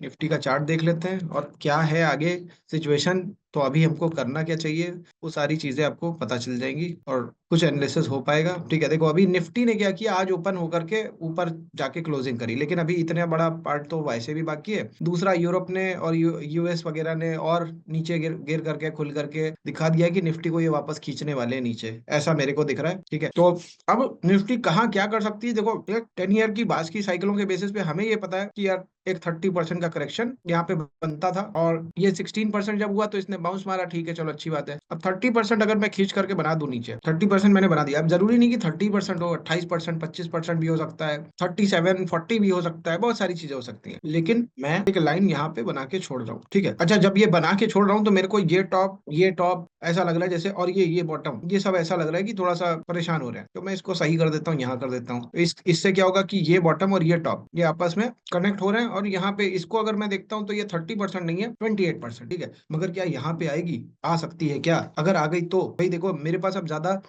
Nifty का chart देख लेते हैं और क्या है आगे सिचुएशन। तो अभी हमको करना क्या चाहिए, वो सारी चीजें आपको पता चल जाएंगी और कुछ एनालिसिस हो पाएगा। ठीक है, देखो अभी निफ्टी ने क्या किया, आज ओपन होकर के ऊपर जाके क्लोजिंग करी, लेकिन अभी इतना बड़ा पार्ट तो वैसे भी बाकी है। दूसरा, यूरोप ने और यूएस वगैरह ने और नीचे गिर गिर करके खुल करके दिखा दिया कि निफ्टी को ये वापस खींचने वाले हैं नीचे, ऐसा मेरे को दिख रहा है। ठीक है, तो अब निफ्टी कहाँ क्या कर सकती है, देखो 10 ईयर की बास की साइकिलों के बेसिस पे हमें ये पता है कि यार एक 30% का करेक्शन यहाँ पे बनता था, और ये 16% जब हुआ तो इसने बाउंस मारा। ठीक है, चलो अच्छी बात है। अब 30% अगर मैं खींच करके बना दूं नीचे, 30% मैंने बना दिया। अब जरूरी नहीं कि 30% हो, 28%, 25% भी हो सकता है, 37, 40 भी हो सकता है, बहुत सारी चीजें हो सकती हैं, लेकिन मैं एक लाइन यहाँ पे बना के छोड़ रहा हूँ। ठीक है, अच्छा जब ये बना के छोड़ रहा हूँ तो मेरे को ये टॉप ऐसा लग रहा है जैसे, और ये बॉटम, ये सब ऐसा लग रहा है कि थोड़ा सा परेशान हो रहे हैं, तो मैं इसको सही कर देता हूँ, यहाँ कर देता हूँ। इससे क्या होगा कि ये बॉटम और ये टॉप ये आपस में कनेक्ट हो रहे हैं, और यहाँ पे इसको अगर मैं देखता हूँ तो ये 30% नहीं है, 28%। ठीक है, मगर क्या यहाँ पे आएगी, आ सकती है क्या, अगर आ गई तो भाई देखो मेरे पास अब ज्यादा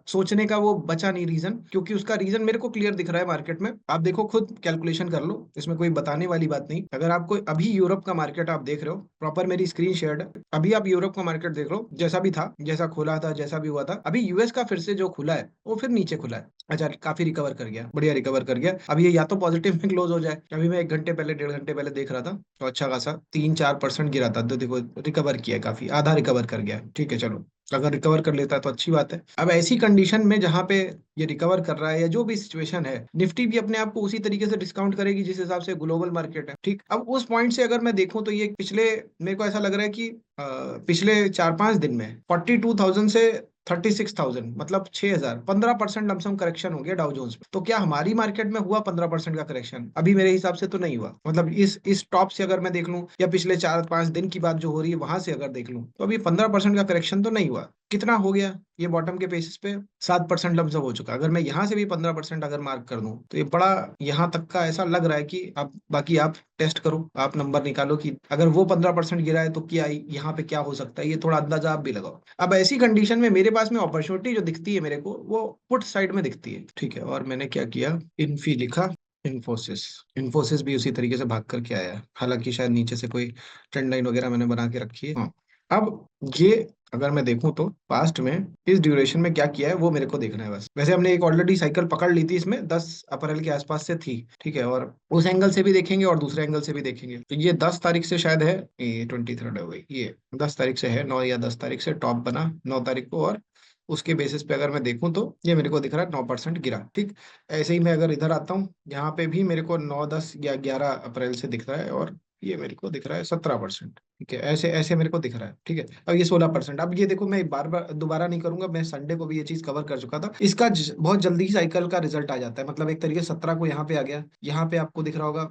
सोचने का वो बचा नहीं रीजन, क्योंकि उसका रीजन मेरे को क्लियर दिख रहा है मार्केट में। आप देखो खुद कैलकुलेशन कर लो, इसमें कोई बताने वाली बात नहीं। अगर आपको अभी यूरोप का मार्केट आप देख रहे हो, प्रॉपर मेरी स्क्रीन शेयर है, अभी आप यूरोप का मार्केट देख लो, जैसा भी था, जैसा खोला था, जैसा भी हुआ था, अभी यूएस का फिर से जो खुला है वो फिर नीचे खुला है। अच्छा, काफी रिकवर कर गया, बढ़िया रिकवर कर गया। अब ये या तो पॉजिटिव में क्लोज हो जाए। अभी मैं 1 घंटे पहले, 1.5 घंटे पहले देख रहा था तो अच्छा खासा 3-4% गिरा था, तो देखो रिकवर किया है, काफी आधा रिकवर कर गया है। ठीक है, चलो अगर रिकवर कर लेता है तो अच्छी बात है। अब ऐसी कंडीशन में जहां पे ये रिकवर कर रहा है या जो भी सिचुएशन है, निफ्टी भी अपने आप को उसी तरीके से डिस्काउंट करेगी जिस हिसाब से ग्लोबल मार्केट है। ठीक, अब उस पॉइंट से अगर मैं देखूं तो ये पिछले, मेरे को ऐसा लग रहा है कि पिछले 4-5 दिन में 42,000 से 36,000, मतलब 6,000, 15% लमसम करेक्शन हो गया डाउ जोन्स में। तो क्या हमारी मार्केट में हुआ 15% का करेक्शन? अभी मेरे हिसाब से तो नहीं हुआ। मतलब इस टॉप से अगर मैं देख लूं, या पिछले 4-5 दिन की बात जो हो रही है वहां से अगर देख लूं, तो अभी 15% का करेक्शन तो नहीं हुआ। कितना हो गया ये बॉटम के बेसिस पे? 7% लमसम हो चुका। अगर मैं यहाँ से भी 15% अगर मार्क कर दूं तो ये बड़ा यहाँ तक का ऐसा लग रहा है कि अब बाकी आप टेस्ट करो, आप नंबर निकालो कि अगर वो 15% गिरा है तो क्या यहाँ पे क्या हो सकता है, ये थोड़ा अंदाजा आप भी लगाओ। अब ऐसी कंडीशन में मेरे पास में अपॉर्चुनिटी जो दिखती है मेरे को, वो पुट साइड में दिखती है। ठीक है, और मैंने क्या किया, इन्फी लिखा, इन्फोसिस। इन्फोसिस भी उसी तरीके से भाग करके आया है, हालांकि शायद नीचे से कोई ट्रेंड लाइन वगैरह मैंने बना के रखी है। हाँ, अब ये अगर मैं देखूं तो पास्ट में इस ड्यूरेशन में क्या किया है वो मेरे को देखना है बस। वैसे हमने एक ऑलरेडी साइकिल पकड़ ली थी, इसमें 10 अप्रैल के आसपास से थी। ठीक है, और उस एंगल से भी देखेंगे और दूसरे एंगल से भी देखेंगे। तो ये 10 तारीख से शायद है, ये 23 हो गई, ये 10 तारीख से है, 9 या 10 तारीख से टॉप बना 9 तारीख को, और उसके बेसिस पे अगर मैं देखूं तो ये मेरे को दिख रहा है 9% गिरा। ठीक, ऐसे ही मैं अगर इधर आता हूँ, यहाँ पे भी मेरे को 9, 10 या 11 अप्रैल से दिख रहा है, और ये मेरे को दिख रहा है 17%। ठीक है, ऐसे ऐसे मेरे को दिख रहा है। ठीक है, अब ये 16%। अब ये देखो, मैं बार बार दोबारा नहीं करूंगा, मैं संडे को भी ये चीज कवर कर चुका था। इसका बहुत जल्दी ही साइकिल का रिजल्ट आ जाता है, मतलब एक तरीके से 17 को यहाँ पे आ गया, यहाँ पे आपको दिख रहा होगा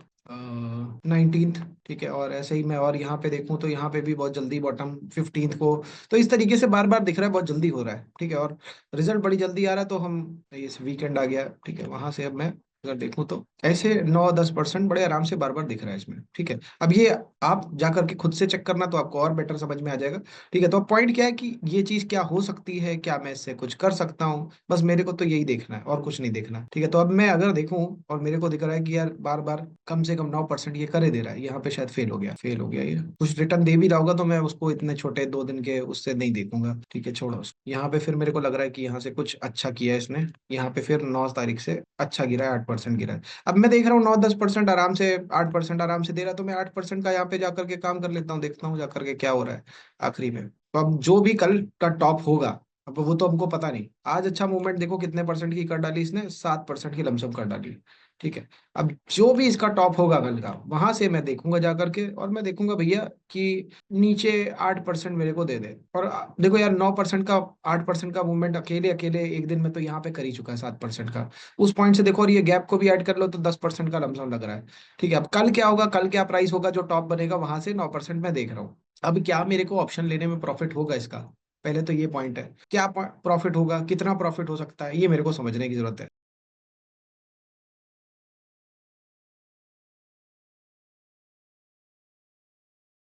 19th। ठीक है, और ऐसे ही मैं और यहाँ पे देखूं तो यहाँ पे भी बहुत जल्दी बॉटम 15th को। तो इस तरीके से बार बार दिख रहा है, बहुत जल्दी हो रहा है। ठीक है, और रिजल्ट बड़ी जल्दी आ रहा है, तो हम, इस वीकेंड आ गया। ठीक है, वहां से अब मैं अगर देखूं तो ऐसे 9-10% बड़े आराम से बार बार दिख रहा है इसमें। ठीक है, अब ये आप जा करके खुद से चेक करना तो आपको और बेटर समझ में आ जाएगा। ठीक है, तो पॉइंट क्या है कि ये चीज क्या हो सकती है, क्या मैं इससे कुछ कर सकता हूँ, बस मेरे को तो यही देखना है और कुछ नहीं देखना। ठीक है, तो अब मैं अगर देखूं और मेरे को दिख रहा है कि यार बार बार कम से कम 9% ये करे दे रहा है, यहाँ पे शायद फेल हो गया ये, कुछ रिटर्न दे भी रहा होगा, तो मैं उसको इतने छोटे 2 दिन के उससे नहीं देखूंगा। ठीक है, छोड़ो उसको। यहाँ पे फिर मेरे को लग रहा है कि यहाँ से कुछ अच्छा किया है इसने, यहाँ पे फिर 9 तारीख से अच्छा गिरा है, 8% गिरा है। अब मैं देख रहा हूँ 9-10% आराम से, 8% आराम से दे रहा है, तो मैं 8% का यहाँ पे जाकर के काम कर लेता हूँ, देखता हूँ जाकर के क्या हो रहा है आखिरी में। तो अब जो भी कल का टॉप होगा, अब वो तो हमको पता नहीं। आज अच्छा मूवमेंट देखो, कितने परसेंट की कर डाली इसने, 7% की लमसम कर डाली। ठीक है, अब जो भी इसका टॉप होगा कल का, वहां से मैं देखूंगा जा करके, और मैं देखूंगा भैया कि नीचे 8% मेरे को दे दे। और देखो यार, 9% का 8% का मूवमेंट अकेले अकेले एक दिन में तो यहाँ पे कर ही चुका है 7% का। उस पॉइंट से देखो, और ये गैप को भी ऐड कर लो तो 10% का लमसम लग रहा है। ठीक है, अब कल क्या होगा, कल क्या प्राइस होगा जो टॉप बनेगा, वहां से 9% मैं देख रहा हूँ। अब क्या मेरे को ऑप्शन लेने में प्रॉफिट होगा इसका? पहले तो ये पॉइंट है, क्या प्रॉफिट होगा, कितना प्रॉफिट हो सकता है, ये मेरे को समझने की जरूरत है।